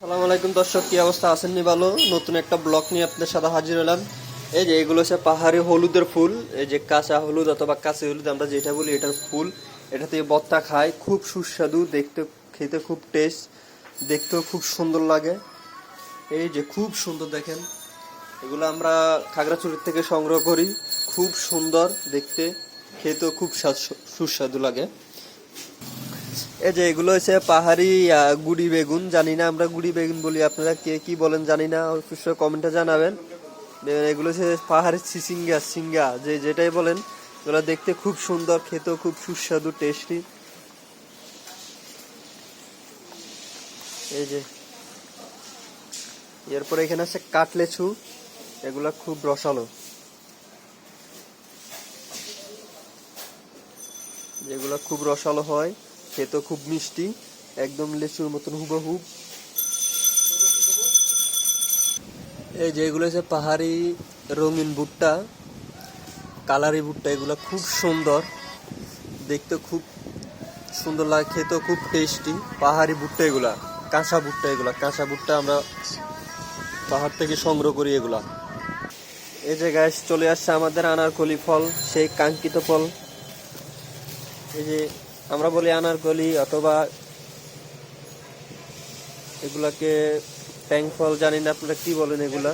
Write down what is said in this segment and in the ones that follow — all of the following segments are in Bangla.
আসসালামু আলাইকুম দর্শক, কি অবস্থা আছেন? নি ভালো? নতুন একটা ব্লগ নিয়ে আপনাদের সাথে হাজির হলাম। এই যে এগুলো হচ্ছে পাহাড়ি হলুদের ফুল, এই যে কাঁচা হলুদ অথবা কাঁচি হলুদ আমরা যেটা বলি, এটার ফুল। এটা থেকে ভর্তা খায়, খুব সুস্বাদু দেখতে, খেতে খুব টেস্ট, দেখতেও খুব সুন্দর লাগে। এই যে খুব সুন্দর দেখেন, এগুলো আমরা খাগড়াছড়ি থেকে সংগ্রহ করি। খুব সুন্দর দেখতে, খেতেও খুব সুস্বাদু লাগে। এই যে এগুলো হচ্ছে পাহাড়ি গুড়ি বেগুন, জানি না আমরা গুড়ি বেগুন বলি, আপনারা কে কি বলেন জানি না, অবশ্যই কমেন্টে জানাবেন। এগুলো হচ্ছে পাহাড়ি সিঙ্গা যে যেটাই বলেন, এগুলো দেখতে খুব সুন্দর, খেতেও খুব সুস্বাদু টেস্টি। এই যে এরপরে এখানে আছে কাটলেচু, এগুলা খুব রসালো, যেগুলো খুব রসালো হয়, খেতেও খুব মিষ্টি, একদম লেচুর মতন হুবহুব। এই যে এগুলো হচ্ছে পাহাড়ি রঙিন ভুট্টা, কালারি ভুট্টা, এগুলো খুব সুন্দর দেখতে, খুব সুন্দর লাগে, খেতেও খুব টেস্টি। পাহাড়ি ভুট্টা এগুলা, কাঁচা ভুট্টা, এগুলা কাঁচা ভুট্টা আমরা পাহাড় থেকে সংগ্রহ করি এগুলা। এই যে গাছ চলে আসছে আমাদের আনারকলি ফল, সেই কাঙ্ক্ষিত ফল। এই যে আমরা বলি আনারকলি, অথবা এগুলাকে ট্যাং ফল, জানি না আপনারা কি বলেন এগুলা।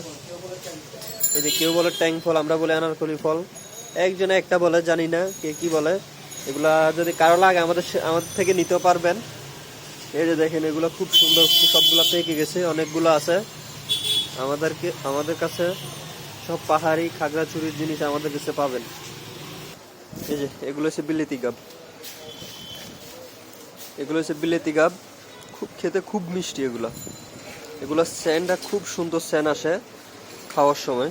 এই যে কেউ বলে ট্যাং ফল, আমরা বলি আনারকলি ফল, একজনে একটা বলে, জানি না কে কি বলে। এগুলা যদি কারো লাগে আমাদের আমাদের থেকে নিতেও পারবেন। এই যে দেখেন, এগুলো খুব সুন্দর, সবগুলা পেকে গেছে, অনেকগুলো আছে। আমাদের কাছে সব পাহাড়ি খাগড়াছড়ির জিনিস আমাদের কাছে পাবেন। এই যে এগুলো হচ্ছে বিলেতি গাব, এগুলো হচ্ছে বিলেতি গাব, খুব খেতে খুব মিষ্টি এগুলা। এগুলা স্যানটা খুব সুন্দর স্যান আসে খাওয়ার সময়।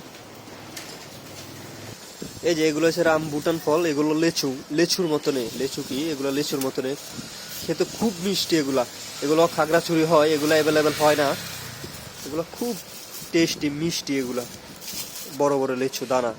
এই যে এগুলো হচ্ছে রামবুটান ফল, এগুলো লেচুর মতনে, লেচু কি এগুলো লেচুর মতনে, খেতে খুব মিষ্টি এগুলা। এগুলো খাগড়াছড়ি হয়, এগুলো অ্যাভেলেবেল হয় না। এগুলো খুব টেস্টি মিষ্টি, এগুলা বড় বড় লেচু দানা।